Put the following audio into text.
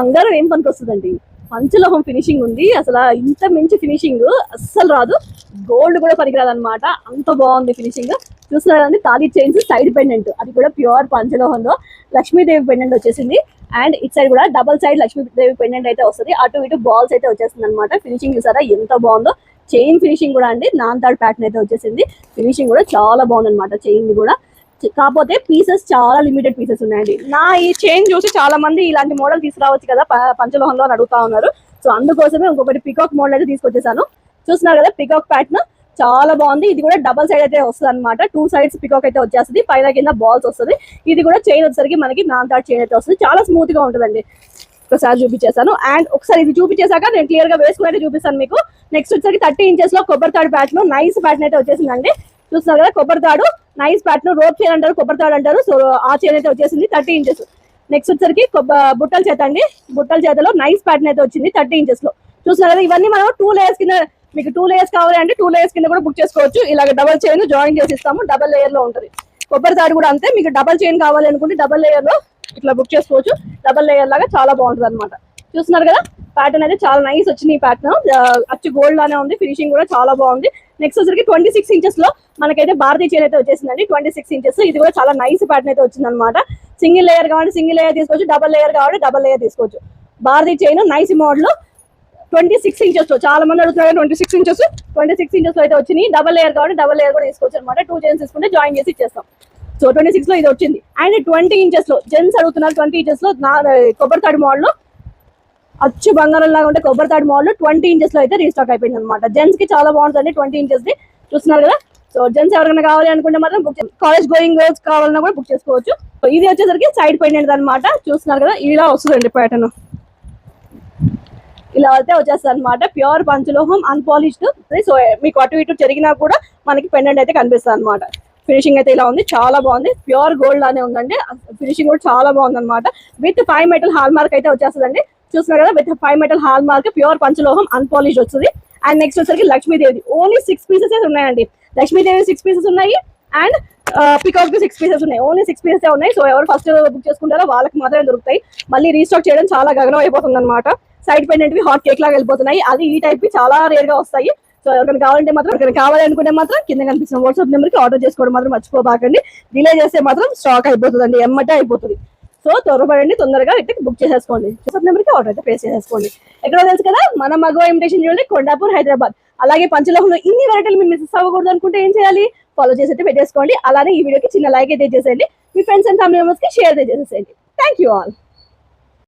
బంగారం ఏం పనికి వస్తుందండి, పంచలోహం ఫినిషింగ్ ఉంది. అసలు ఇంత మంచి ఫినిషింగ్ అస్సలు రాదు, గోల్డ్ కూడా పనికిరాదు అనమాట, అంత బాగుంది ఫినిషింగ్. చూస్తున్నారండి, తాళీ చైన్స్ సైడ్ పెండెంట్, అది కూడా ప్యూర్ పంచలోహంలో లక్ష్మీదేవి పెండెంట్ వచ్చేసింది. అండ్ ఇట్ సైడ్ కూడా డబల్ సైడ్ లక్ష్మీదేవి పెండెంట్ అయితే వస్తుంది, అటు ఇటు బాల్స్ అయితే వచ్చేస్తుంది అనమాట. ఫినిషింగ్ చూసారా ఎంత బాగుందో, చైన్ ఫినిషింగ్ కూడా అండి నాన్ తాడ్ ప్యాటర్న్ అయితే వచ్చేసింది. ఫినిషింగ్ కూడా చాలా బాగుంది అనమాట చైన్ కూడా. కాకపోతే పీసెస్ చాలా లిమిటెడ్ పీసెస్ ఉన్నాయండి. నా ఈ చైన్ చూసి చాలా మంది ఇలాంటి మోడల్ తీసుకురావచ్చు కదా పంచలోహంలో అని అడుగుతా ఉన్నారు. సో అందుకోసమే ఇంకొకటి పికాక్ మోడల్ అయితే తీసుకొచ్చేసాను. చూస్తున్నారు కదా, పికాక్ ప్యాటర్న్ చాలా బాగుంది. ఇది కూడా డబల్ సైడ్ అయితే వస్తుంది అనమాట, 2 sides పికాక్ అయితే వచ్చేస్తుంది, పైన కింద బాల్స్ వస్తుంది. ఇది కూడా చైన్ వచ్చేసరికి మనకి నాన్ తాడ్ చైన్ అయితే వస్తుంది, చాలా స్మూత్ గా ఉంటుందండి. ఒకసారి చూపించేసాను. అండ్ ఒకసారి ఇది చూపించేసాక నేను క్లియర్ గా వేసుకుని చూపిస్తాను మీకు. నెక్స్ట్ వచ్చేసరికి 30 inches లో కొబ్బరి తాడు ప్యాటర్న్, నైస్ ప్యాటర్న్ అయితే వచ్చేసిందండి. చూస్తున్నారు కదా, కొబ్బరి తాడు నైస్ ప్యాటర్న్, రోప్ చైన్ అంటారు, కొబ్బరి తాడు అంటారు. సో ఆ చైన్ అయితే వచ్చేసింది 30 inches. నెక్స్ట్ వచ్చేసరికి బుట్టల చేత అండి, బుట్టల చేతలో నైస్ ప్యాటర్న్ అయితే వచ్చింది 30 inches లో. చూస్తున్నారు కదా, ఇవన్నీ మనం 2 layers కింద, మీకు 2 layers కావాలి అంటే 2 layers కింద కూడా బుక్ చేసుకోవచ్చు. ఇలాగ డబల్ చైన్ జాయిన్ చేసి ఇస్తాము, డబల్ లేయర్ లో ఉంటుంది. కొబ్బరి తాడు కూడా అంతే, మీకు డబల్ చైన్ కావాలి అనుకుంటే డబల్ లేయర్ లో ఇట్లా బుక్ చేసుకోవచ్చు, డబల్ లేయర్ లాగా చాలా బాగుంటుంది అనమాట. చూస్తున్నారు కదా, ప్యాటర్న్ అయితే చాలా నైస్ వచ్చింది. ఈ ప్యాటర్న్ అచ్చు గోల్డ్ లానే ఉంది, ఫినిషింగ్ కూడా చాలా బాగుంది. నెక్స్ట్ వచ్చరికి 26 inches లో మనకైతే భారతీయ చైన్ అయితే వచ్చేసిందండి, 26 inches. ఇది కూడా చాలా నైస్ ప్యాటర్న్ అయితే వచ్చింది అనమాట. సింగిల్ లేయర్ కావాలంటే సింగిల్ లేయర్ తీసుకోవచ్చు, డబల్ లేయర్ కావాలంటే డబల్ లేయర్ తీసుకోవచ్చు. భారతీయ చైన్ నైస్ మోడల్ 26 inches లో చాలా మంది అడుగుతున్నారు. 26 inches లో అయితే వచ్చింది. డబల్ లేయర్ కావాలంటే డబల్ లేయర్ కూడా తీసుకోవచ్చు అనమాట. 2 chains తీసుకుంటే జాయిన్ చేసి ఇచ్చేస్తాం. సో 26 లో ఇది వచ్చింది. అండ్ 20 inches లో జెంట్స్ అడుగుతున్నారు. 20 inches లో కొబ్బరి తాడు మోడల్, అచ్చు బంగారం లాగా ఉంటే కొబ్బరి తాడు మోడల్ 20 inches లో అయితే రీస్టాక్ అయిపోయింది అనమాట. జెంట్స్ కి చాలా బాగుంటుంది 20 inches ది. చూస్తున్నారు కదా, సో జెంట్స్ ఎవరైనా కావాలి అనుకుంటే మాత్రం బుక్ కాలేజ్ గోయింగ్ గర్ల్స్ కావాలన్నా కూడా బుక్ చేసుకోవచ్చు. సో ఇది వచ్చేసరికి సైడ్ పెండెంట్ అనమాట. చూస్తున్నారు కదా, ఇలా వస్తుందండి ప్యాటర్న్, ఇలా అయితే వచ్చేస్తుంది అనమాట. ప్యూర్ పంచలోహం, అన్పాలిష్డ్. సో మీకు అటు ఇటు జరిగినా కూడా మనకి పెండెంట్ అయితే కనిపిస్తుంది అనమాట. ఫినిషింగ్ అయితే ఇలా ఉంది, చాలా బాగుంది. ప్యూర్ గోల్డ్ లానే ఉందండి, ఫినిషింగ్ కూడా చాలా బాగుంది అనమాట. విత్ 5 metal హాల్ మార్క్ అయితే వచ్చేస్తుందండి. చూస్తున్నారు కదా, with 5 metal hallmark, pure పంచలోహం, అన్పాలిష్డ్ వస్తుంది. అండ్ నెక్స్ట్ వచ్చరికి లక్ష్మీదేవి ఓన్లీ 6 pieces ఉన్నాయండి. లక్ష్మీదేవి 6 pieces ఉన్నాయి. అండ్ పికాక్ 6 pieces ఉన్నాయి, ఓన్లీ 6 pieces ఉన్నాయి. సో ఎవరు ఫస్ట్ బుక్ చేసుకుంటారో వాళ్ళకి మాత్రమే దొరుకుతాయి. మళ్ళీ రీస్టాక్ చేయడం చాలా గగనం అయిపోతుంది అనమాట. సైడ్ పెండెంట్ హాట్ కేక్ లాగా వెళ్ళిపోతున్నాయి, అది ఈ టైప్ చాలా రేర్ గా వస్తాయి. సో ఎవరికైనా కావాలంటే మాత్రం, ఎవరికైనా కావాలి అనుకుంటే మాత్రం కింద కనిపిస్తున్న వాట్సాప్ నెంబర్కి ఆర్డర్ చేసుకోవడం మాత్రం మర్చిపోబాకండి. డిలే చేస్తే మాత్రం స్టాక్ అయిపోతుందండి, ఎమ్మటే అయిపోతుంది. సో త్వరపడండి, తొందరగా అయితే బుక్ చేసేసుకోండి. వాట్సాప్ నెంబర్కి ఆర్డర్ అయితే ప్లేస్ చేసేసుకోండి. ఎక్కడో తెలుసు కదా, మన మగో ఇమిటేషన్ జ్యువెలరీ, కొండాపూర్, హైదరాబాద్. అలాగే పంచలోహంలో ఇన్ని వెరైటీలు మీరు మిస్ అవ్వకూడదు అనుకుంటే ఏం చేయాలి, ఫాలో చేసి అయితే పెట్టేసుకోండి. అలానే ఈ వీడియోకి చిన్న లైక్ అయితే చేసేయండి, మీ ఫ్రెండ్స్ అండ్ ఫ్యామిలీ మెంబర్స్ కి షేర్ అయితే చేసేయండి. Thank you all.